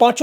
5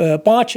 5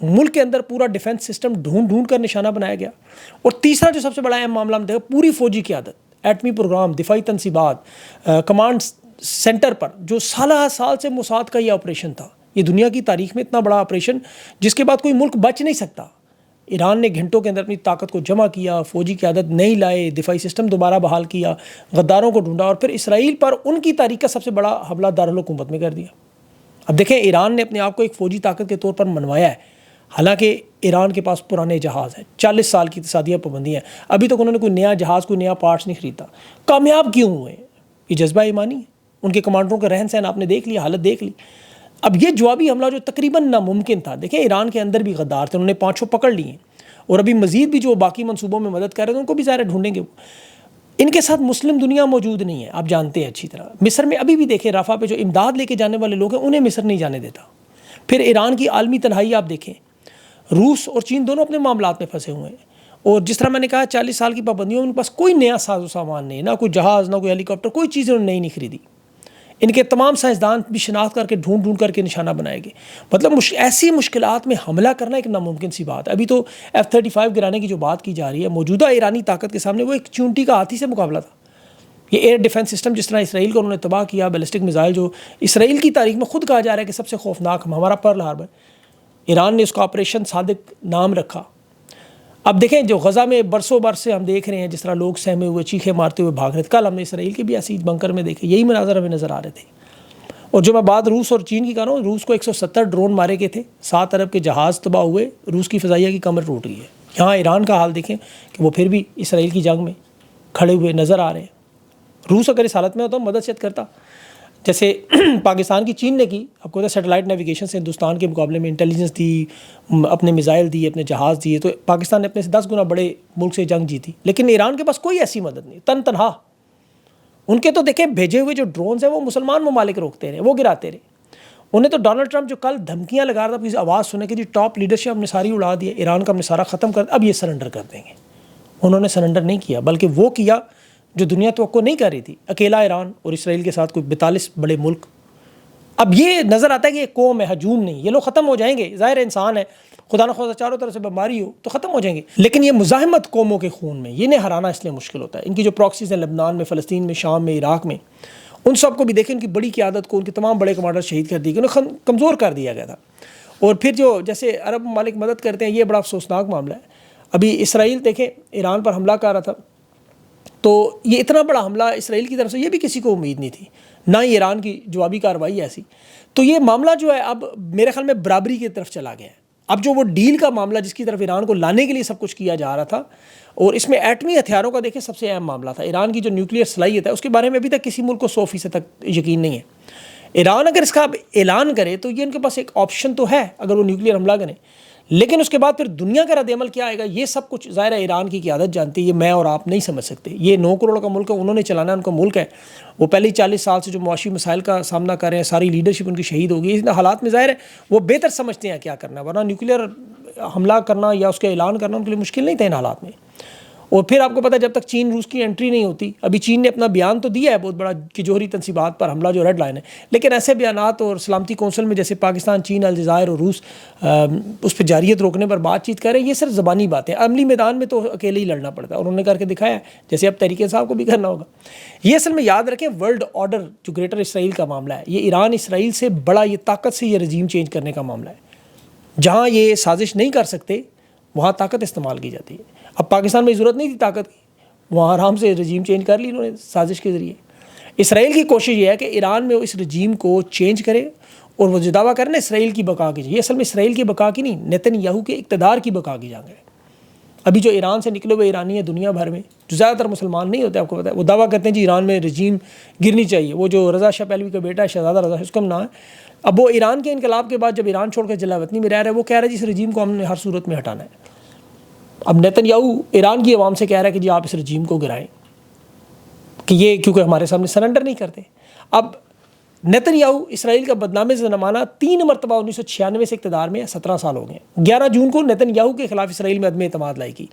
ملک کے اندر پورا defence system ڈھونڈ کر نشانہ بنایا گیا. اور تیسرا جو سب سے بڑا اہم معاملہ ہم دیکھیں, پوری فوجی قیادت, ایٹمی پروگرام, دفاعی تنصیبات, کمانڈ سینٹر پر جو سالہ سال سے موساد کا یہ آپریشن تھا, یہ دنیا کی تاریخ میں اتنا بڑا آپریشن جس کے بعد کوئی ملک بچ نہیں سکتا. ایران نے گھنٹوں کے اندر اپنی طاقت کو جمع کیا, فوجی قیادت نہیں لائے, دفاعی سسٹم دوبارہ بحال کیا, غداروں کو ڈھونڈا, اور پھر اسرائیل پر ان کی تاریخ کا سب سے بڑا حملہ دارالحکومت میں کر دیا. اب دیکھیں, ایران نے اپنے آپ کو ایک فوجی طاقت کے طور پر منوایا ہے, حالانکہ ایران کے پاس پرانے جہاز ہیں, 40 سال کی اقتصادی پابندیاں ہیں, ابھی تک انہوں نے کوئی نیا جہاز, کوئی نیا پارٹس نہیں خریدا. کامیاب کیوں ہوئے ہیں؟ یہ جذبہ ایمانی ہے. ان کے کمانڈروں کا رہن سہن آپ نے دیکھ لیا, حالت دیکھ لی. اب یہ جوابی حملہ جو تقریباً ناممکن تھا, دیکھیں ایران کے اندر بھی غدار تھے, انہوں نے 5 پکڑ لیے ہیں, اور ابھی مزید بھی جو باقی منصوبوں میں مدد کر رہے ہیں ان کو بھی ظاہر ڈھونڈیں گے. ان کے ساتھ مسلم دنیا موجود نہیں ہے, آپ جانتے ہیں اچھی طرح. مصر میں ابھی بھی دیکھیں, رفح پہ جو امداد لے کے جانے والے لوگ ہیں انہیں مصر نہیں جانے دیتا. پھر ایران کی عالمی تنہائی آپ دیکھیں, روس اور چین دونوں اپنے معاملات میں پھنسے ہوئے ہیں, اور جس طرح میں نے کہا 40 سال کی پابندیوں میں ان کے پاس کوئی نیا ساز و سامان نہیں, نہ کوئی جہاز, نہ کوئی ہیلی کاپٹر, کوئی چیز انہوں نے نہیں خریدی. ان کے تمام سائنسدان بھی شناخت کر کے ڈھونڈ کر کے نشانہ بنائے گے. مطلب ایسی مشکلات میں حملہ کرنا ایک ناممکن سی بات ہے. ابھی تو F-35 گرانے کی جو بات کی جا رہی ہے, موجودہ ایرانی طاقت کے سامنے وہ ایک چونٹی کا ہاتھی سے مقابلہ تھا. یہ ایئر ڈیفنس سسٹم جس طرح اسرائیل کو انہوں نے تباہ کیا, بیلسٹک میزائل جو اسرائیل کی تاریخ میں خود کہا جا رہا ہے کہ سب سے خوفناک ہمارا پرل ہاربر, ایران نے اس کا آپریشن صادق نام رکھا. اب دیکھیں جو غزہ میں برسوں برس سے ہم دیکھ رہے ہیں جس طرح لوگ سہمے ہوئے, چیخے مارتے ہوئے بھاگ رہے تھے. کل ہم نے اسرائیل کے بھی ایسی بنکر میں دیکھے, یہی مناظر ہمیں نظر آ رہے تھے. اور جو میں بات روس اور چین کی کر رہا ہوں, روس کو 170 ڈرون مارے گئے تھے, 7 ارب کے جہاز تباہ ہوئے, روس کی فضائیہ کی کمر ٹوٹ گئی ہے. یہاں ایران کا حال دیکھیں کہ وہ پھر بھی اسرائیل کی جنگ میں کھڑے ہوئے نظر آ رہے ہیں. روس اگر اس حالت میں ہوتا مدد شاید کرتا, جیسے پاکستان کی چین نے کی. آپ کو پتا ہے سیٹلائٹ نیویگیشن سے ہندوستان کے مقابلے میں انٹیلیجنس دی, اپنے میزائل دی, اپنے جہاز دیے, تو پاکستان نے اپنے سے 10 گنا بڑے ملک سے جنگ جیتی. لیکن ایران کے پاس کوئی ایسی مدد نہیں, تنہا. ان کے تو دیکھیں بھیجے ہوئے جو ڈرونز ہیں وہ مسلمان ممالک روکتے رہے, وہ گراتے رہے. انہیں تو ڈونلڈ ٹرمپ جو کل دھمکیاں لگا رہا تھا, اپنی آواز سنے کہ جی ٹاپ لیڈرشپ ہم نے ساری اڑا دی ہے, ایران کا ہم نے سارا ختم کر دیا, اب یہ سرنڈر کر دیں گے. انہوں نے سرنڈر نہیں کیا, بلکہ وہ کیا جو دنیا توقع نہیں کر رہی تھی. اکیلا ایران اور اسرائیل کے ساتھ کوئی 42 بڑے ملک. اب یہ نظر آتا ہے کہ یہ قوم ہے, ہجوم نہیں. یہ لوگ ختم ہو جائیں گے, ظاہر انسان ہے, خدا نخواستہ چاروں طرف سے بیماری ہو تو ختم ہو جائیں گے. لیکن یہ مزاحمت قوموں کے خون میں, یہ انہیں ہرانا اس لیے مشکل ہوتا ہے. ان کی جو پراکسیز ہیں لبنان میں, فلسطین میں, شام میں, عراق میں, ان سب کو بھی دیکھیں, ان کی بڑی قیادت کو, ان کے تمام بڑے کمانڈر شہید کر دیے گئے, انہیں کمزور کر دیا گیا تھا. اور پھر جو جیسے عرب ممالک مدد کرتے ہیں, یہ بڑا افسوسناک معاملہ ہے. ابھی اسرائیل دیکھیں ایران پر حملہ کر رہا تھا, تو یہ اتنا بڑا حملہ اسرائیل کی طرف سے یہ بھی کسی کو امید نہیں تھی, نہ ہی ایران کی جوابی کارروائی ایسی. تو یہ معاملہ جو ہے اب میرے خیال میں برابری کی طرف چلا گیا ہے. اب جو وہ ڈیل کا معاملہ جس کی طرف ایران کو لانے کے لیے سب کچھ کیا جا رہا تھا, اور اس میں ایٹمی ہتھیاروں کا دیکھیں سب سے اہم معاملہ تھا. ایران کی جو نیوکلیئر صلاحیت ہے اس کے بارے میں ابھی تک کسی ملک کو 100% تک یقین نہیں ہے. ایران اگر اس کا اعلان کرے تو یہ ان کے پاس ایک آپشن تو ہے اگر وہ نیوکلیئر حملہ کریں, لیکن اس کے بعد پھر دنیا کا رد عمل کیا آئے گا یہ سب کچھ ظاہر ہے ایران کی قیادت جانتی ہے. یہ میں اور آپ نہیں سمجھ سکتے. یہ 9 کروڑ کا ملک ہے, انہوں نے چلانا ہے, ان کا ملک ہے. وہ پہلے 40 سال سے جو معاشی مسائل کا سامنا کر رہے ہیں, ساری لیڈرشپ ان کی شہید ہو گئی. ان حالات میں ظاہر ہے وہ بہتر سمجھتے ہیں کیا کرنا ہے, ورنہ نیوکلیئر حملہ کرنا یا اس کا اعلان کرنا ان کے لیے مشکل نہیں تھا ان حالات میں. اور پھر آپ کو پتہ ہے جب تک چین روس کی انٹری نہیں ہوتی, ابھی چین نے اپنا بیان تو دیا ہے بہت بڑا کہ جوہری تنصیبات پر حملہ جو ریڈ لائن ہے, لیکن ایسے بیانات اور سلامتی کونسل میں جیسے پاکستان, چین, الجزائر اور روس اس پہ جارحیت روکنے پر بات چیت کر رہے ہیں, یہ صرف زبانی باتیں. عملی میدان میں تو اکیلے ہی لڑنا پڑتا ہے, اور انہوں نے کر کے دکھایا ہے, جیسے اب تحریک انصاف کو بھی کرنا ہوگا. یہ اصل میں یاد رکھیں ورلڈ آرڈر جو گریٹر اسرائیل کا معاملہ ہے, یہ ایران اسرائیل سے بڑا, یہ طاقت سے یہ رجیم چینج کرنے کا معاملہ ہے. جہاں یہ سازش نہیں کر سکتے وہاں طاقت استعمال کی جاتی ہے. اب پاکستان میں ضرورت نہیں تھی طاقت کی, وہاں آرام سے رجیم چینج کر لی انہوں نے سازش کے ذریعے. اسرائیل کی کوشش یہ ہے کہ ایران میں وہ اس رجیم کو چینج کرے, اور وہ جو دعویٰ کرنا اسرائیل کی بقا کی, یہ اصل میں اسرائیل کی بقا کی نہیں, نیتن یاہو کے اقتدار کی بقا کی جنگ ہے. ابھی جو ایران سے نکلے ہوئے ایرانی ہیں دنیا بھر میں, جو زیادہ تر مسلمان نہیں ہوتے, آپ کو پتہ ہے, وہ دعویٰ کرتے ہیں جی ایران میں رجیم گرنی چاہیے. وہ جو رضا شاہ پہلوی کا بیٹا ہے, شہزادہ رضا, اس کا نام ہے, اب وہ ایران کے انقلاب کے بعد جب ایران چھوڑ کے جلا وطنی میں رہ رہا ہے, وہ کہہ رہا ہے جی اس رجیم کو ہم نے ہر صورت میں ہٹانا ہے. اب نیتن یاہو ایران کی عوام سے کہہ رہا ہے کہ جی آپ اس رجیم کو گرائیں, کہ یہ کیونکہ ہمارے سامنے سرنڈر نہیں کرتے. اب نیتن یاہو اسرائیل کا بدنام زمانہ 3 مرتبہ 1996 سے اقتدار میں 17 سال ہو گئے. 11 جون کو نیتن یاہو کے خلاف اسرائیل میں عدم اعتماد لائی کی,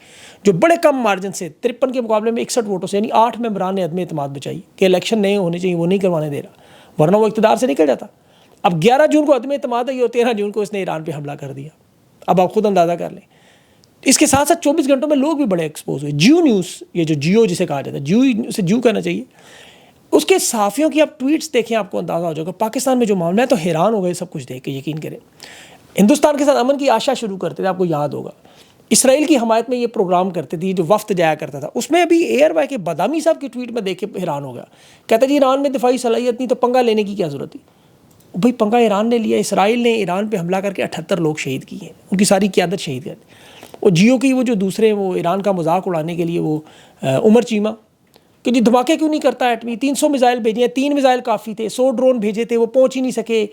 جو بڑے کم مارجن سے 53 کے مقابلے میں 61 ووٹوں سے, یعنی 8 ممبران نے عدم اعتماد بچائی کہ الیکشن نہیں ہونے چاہیے, وہ نہیں کروانے دے رہا, ورنہ وہ اقتدار سے نکل جاتا. اب 11 جون کو عدم اعتماد ہے اور 13 جون کو اس نے ایران پہ حملہ کر دیا. اب آپ خود اندازہ کر لیں. اس کے ساتھ ساتھ 24 گھنٹوں میں لوگ بھی بڑے ایکسپوز ہوئے. جیو نیوز، یہ جو جیو جسے کہا جاتا ہے، جیو اسے جیو کہنا چاہیے، اس کے صحافیوں کی آپ ٹویٹس دیکھیں، آپ کو اندازہ ہو جائے گا پاکستان میں جو معاملہ ہے. تو حیران ہو گئے سب کچھ دیکھ کے، یقین کریں. ہندوستان کے ساتھ امن کی آشا شروع کرتے تھے، آپ کو یاد ہوگا. اسرائیل کی حمایت میں یہ پروگرام کرتے تھے، جو وفد جایا کرتا تھا. اس میں ابھی ایئر وائی کے بادامی صاحب کی ٹویٹ میں دیکھ کے حیران ہو گیا. کہتا جی ایران میں دفاعی صلاحیت نہیں تو پنگا لینے کی کیا ضرورت تھی. بھائی پنگا ایران نے لیا. اسرائیل نے ایران پہ حملہ کر کے 78 لوگ شہید کیے ہیں، ان کی ساری قیادت شہید کر دی. اور جیو کی وہ جو دوسرے وہ ایران کا مذاق اڑانے کے لیے وہ عمر چیمہ کہ جی دھماکے کیوں نہیں کرتا ایٹمی، 300 میزائل بھیجے ہیں، 3 میزائل کافی تھے، 100 ڈرون بھیجے تھے، وہ پہنچ ہی نہیں سکے.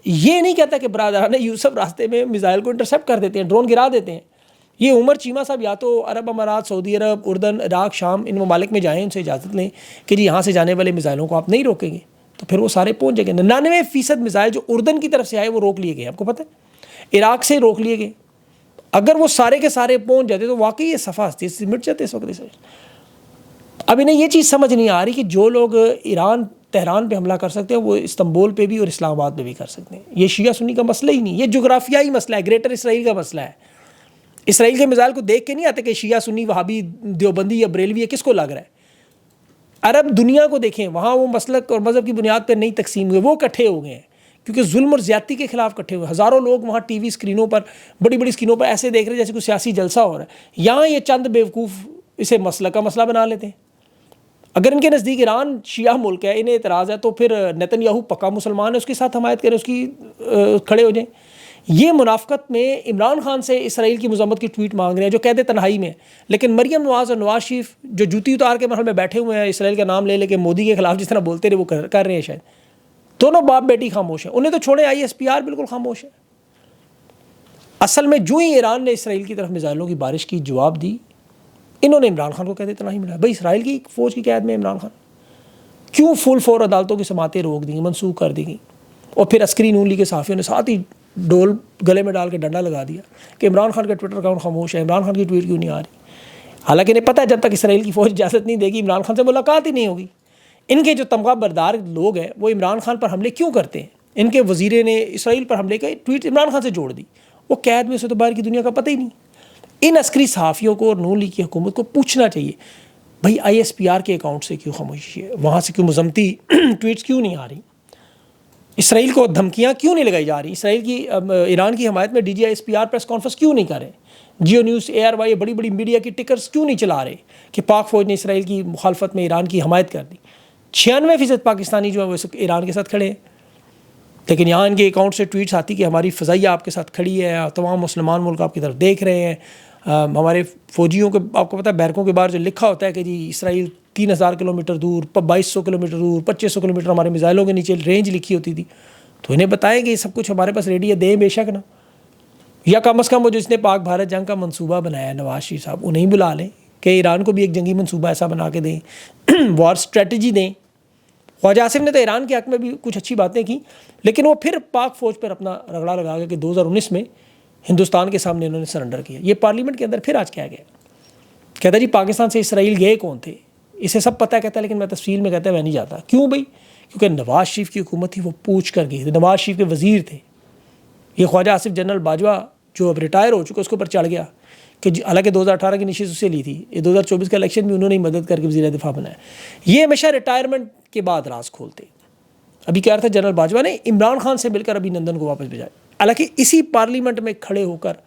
یہ نہیں کہتا کہ برادران یوسف راستے میں میزائل کو انٹرسیپٹ کر دیتے ہیں، ڈرون گرا دیتے ہیں. یہ عمر چیمہ صاحب یا تو عرب امارات، سعودی عرب، اردن، عراق، شام، ان ممالک میں جائیں، ان سے اجازت لیں کہ جی یہاں سے جانے والے میزائلوں کو آپ نہیں روکیں گے، تو پھر وہ سارے پہنچ جائیں گے. 99% میزائل جو اردن کی طرف سے آئے وہ روک لیے گئے. آپ کو پتہ ہے عراق سے روک لیے گئے. اگر وہ سارے کے سارے پہنچ جاتے تو واقعی یہ صفحہ مٹ جاتے اس وقت. اب انہیں یہ چیز سمجھ نہیں آ رہی کہ جو لوگ ایران تہران پہ حملہ کر سکتے ہیں وہ استنبول پہ بھی اور اسلام آباد پہ بھی کر سکتے ہیں. یہ شیعہ سنی کا مسئلہ ہی نہیں، یہ جغرافیائی مسئلہ ہے، گریٹر اسرائیل کا مسئلہ ہے. اسرائیل کے میزائل کو دیکھ کے نہیں آتے کہ شیعہ سنی وہابی دیوبندی یا بریلوی ہے، کس کو لگ رہا ہے. عرب دنیا کو دیکھیں، وہاں وہ مسلک اور مذہب کی بنیاد پر نہیں تقسیم ہوئے، وہ اکٹھے ہو گئے ہیں کیونکہ ظلم اور زیادتی کے خلاف اکٹھے ہوئے. ہزاروں لوگ وہاں ٹی وی اسکرینوں پر، بڑی بڑی اسکرینوں پر ایسے دیکھ رہے ہیں جیسے کوئی سیاسی جلسہ ہو رہا ہے. یہاں یہ چند بیوقوف اسے مسلک کا مسئلہ بنا لیتے ہیں. اگر ان کے نزدیک ایران شیعہ ملک ہے، انہیں اعتراض ہے، تو پھر نیتن یاہو پکا مسلمان ہے، اس کے ساتھ حمایت کریں، اس کی کھڑے ہو جائیں. یہ منافقت میں عمران خان سے اسرائیل کی مذمت کی ٹویٹ مانگ رہے ہیں جو قید تنہائی میں، لیکن مریم نواز اور نواز شریف جو جوتی اتار کے مرحل میں بیٹھے ہوئے ہیں، اسرائیل کا نام لے لے کے مودی کے خلاف جس طرح بولتے رہے وہ کر رہے ہیں. شاید دونوں باپ بیٹی خاموش ہیں. انہیں تو چھوڑیں، ISPR بالکل خاموش ہے. اصل میں جو ہی ایران نے اسرائیل کی طرف میزائلوں کی بارش کی جواب دی، انہوں نے عمران خان کو قید تنہائی ملا. بھائی اسرائیل کی فوج کی قید میں عمران خان کیوں فل فور عدالتوں کی سماعتیں روک دی گئی، منسوخ کر دی گئی. اور پھر عسکری نون لیگ کے صحافیوں نے ساتھ ہی ڈول گلے میں ڈال کے ڈنڈا لگا دیا کہ عمران خان کا ٹویٹر اکاؤنٹ خاموش ہے، عمران خان کی ٹویٹ کیوں نہیں آ رہی. حالانکہ انہیں پتہ ہے جب تک اسرائیل کی فوج اجازت نہیں دے گی عمران خان سے ملاقات ہی نہیں ہوگی. ان کے جو تمغہ بردار لوگ ہیں وہ عمران خان پر حملے کیوں کرتے ہیں. ان کے وزیر نے اسرائیل پر حملے کا ٹویٹ عمران خان سے جوڑ دی. وہ قید میں، اسے تو باہر کی دنیا کا پتہ ہی نہیں. ان عسکری صحافیوں کو اور نون لیگ کی حکومت کو پوچھنا چاہیے بھائی ISPR کے اکاؤنٹ سے کیوں خاموشی ہے، وہاں سے کیوں مذمتی ٹویٹس کیوں نہیں آ رہی، اسرائیل کو دھمکیاں کیوں نہیں لگائی جا رہی، اسرائیل کی ایران کی حمایت میں DG ISPR پریس کانفرنس کیوں نہیں کر رہے، جیو نیوز ARY بڑی بڑی میڈیا کی ٹکرز کیوں نہیں چلا رہے کہ پاک فوج نے اسرائیل کی مخالفت میں ایران کی حمایت کر دی. 96% پاکستانی جو ہے وہ ایران کے ساتھ کھڑے ہیں، لیکن یہاں ان کے اکاؤنٹ سے ٹویٹس آتی کہ ہماری فضائیہ آپ کے ساتھ کھڑی ہے، تمام مسلمان ملک آپ کی طرف دیکھ رہے ہیں. ہمارے فوجیوں کو آپ کو پتہ ہے بیرکوں کے باہر جو لکھا ہوتا ہے کہ جی اسرائیل 3000 کلومیٹر دور، 2200 کلومیٹر دور، 2500 کلومیٹر ہمارے میزائلوں کے نیچے رینج لکھی ہوتی تھی. تو انہیں بتائیں کہ یہ سب کچھ ہمارے پاس ریڈی ہے، دیں بے شک نا. یا کم از کم وہ جس نے پاک بھارت جنگ کا منصوبہ بنایا ہے نواز شریف صاحب، انہیں بلا لیں کہ ایران کو بھی ایک جنگی منصوبہ ایسا بنا کے دیں، وار اسٹریٹجی دیں. خواجہ آصف نے تو ایران کے حق میں بھی کچھ اچھی باتیں کی، لیکن وہ پھر پاک فوج پر اپنا رگڑا لگا گیا کہ 2019 میں ہندوستان کے سامنے انہوں نے سرنڈر کیا. یہ پارلیمنٹ کے اندر پھر آج کیا گیا، کہتا جی پاکستان سے اسرائیل گئے کون تھے، اسے سب پتہ کہتا ہے، لیکن میں تفصیل میں کہتا ہے میں نہیں جاتا. کیوں بھائی؟ کیونکہ نواز شریف کی حکومت تھی، وہ پوچھ کر گئی تھی، نواز شریف کے وزیر تھے. یہ خواجہ آصف جنرل باجوہ جو اب ریٹائر ہو چکا اس کے اوپر چڑھ گیا کہ حالانکہ 2018 کی نشست اس سے لی تھی، یہ 2024 کا الیکشن بھی انہوں نے مدد کر کے وزیر دفاع بنایا. یہ ہمیشہ ریٹائرمنٹ کے بعد راز کھولتے. ابھی کیا رہا تھا جنرل باجوہ نے عمران خان سے مل کر ابھی نندن کو واپس بھیجا، حالانکہ اسی پارلیمنٹ میں کھڑے ہو کر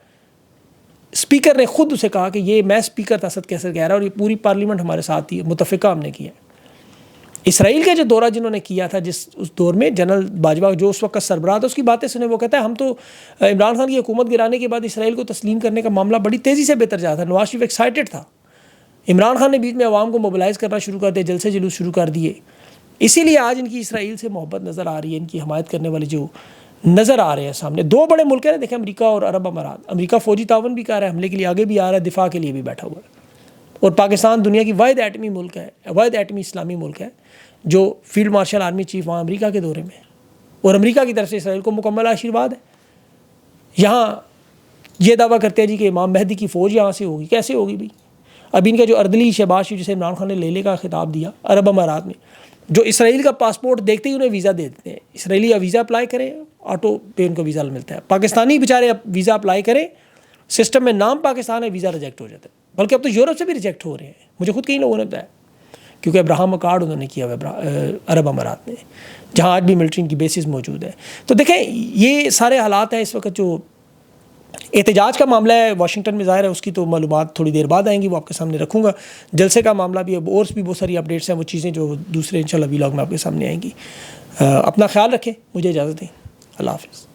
اسپیکر نے خود اسے کہا کہ یہ میں اسپیکر تھا اسد کیسر کہہ رہا ہے اور یہ پوری پارلیمنٹ ہمارے ساتھ تھی، متفقہ ہم نے کیا. اسرائیل کا جو دورہ جنہوں نے کیا تھا جس اس دور میں جنرل باجوہ جو اس وقت سربراہ تھا، اس کی باتیں سنے وہ کہتا ہے ہم تو عمران خان کی حکومت گرانے کے بعد اسرائیل کو تسلیم کرنے کا معاملہ بڑی تیزی سے بہتر جاتا تھا. نواز شریف ایکسائٹڈ تھا، عمران خان نے بیچ میں عوام کو موبلائز کرنا شروع کر دیا، جلسے جلوس شروع کر دیے. اسی لیے آج ان کی اسرائیل سے محبت نظر آ رہی ہے، ان کی حمایت کرنے والے جو نظر آ رہے ہیں سامنے. دو بڑے ملک ہیں دیکھیں، امریکہ اور عرب امارات. امریکہ فوجی تعاون بھی کر رہا ہے، حملے کے لیے آگے بھی آ رہا ہے، دفاع کے لیے بھی بیٹھا ہوا ہے. اور پاکستان دنیا کی واحد ایٹمی ملک ہے، واحد ایٹمی اسلامی ملک ہے جو فیلڈ مارشل آرمی چیف وہاں امریکہ کے دورے میں ہے، اور امریکہ کی طرف سے اسرائیل کو مکمل آشیرواد ہے. یہاں یہ دعویٰ کرتے ہیں جی کہ امام مہدی کی فوج یہاں سے ہوگی. کیسے ہوگی بھائی؟ اب ان کا جو اردلی شہباز شریف جسے عمران خان نے لیلے کا خطاب دیا عرب امارات میں، جو اسرائیل کا پاسپورٹ دیکھتے ہی انہیں ویزا دے دیتے ہیں. اسرائیلی ویزا اپلائی کریں، آٹو پہ ان کو ویزا ملتا ہے. پاکستانی بیچارے اب ویزا اپلائی کریں سسٹم میں نام پاکستان ہے، ویزا ریجیکٹ ہو جاتا ہے، بلکہ اب تو یورپ سے بھی ریجیکٹ ہو رہے ہیں، مجھے خود کئی لوگوں نے بتایا، کیونکہ ابراہم اکارڈ انہوں نے کیا ہوا عرب امارات میں، جہاں آج بھی ملٹری کی بیسز موجود ہے۔ تو دیکھیں یہ سارے حالات ہیں اس وقت۔ جو احتجاج کا معاملہ ہے واشنگٹن میں، ظاہر ہے اس کی تو معلومات تھوڑی دیر بعد آئیں گی، وہ آپ کے سامنے رکھوں گا۔ جلسے کا معاملہ بھی، اب اور بھی بہت ساری اپڈیٹس ہیں، وہ چیزیں جو دوسرے انشاءاللہ ویلاگ میں آپ کے سامنے آئیں گی۔ اپنا خیال رکھیں، مجھے اجازت دیں، اللہ حافظ۔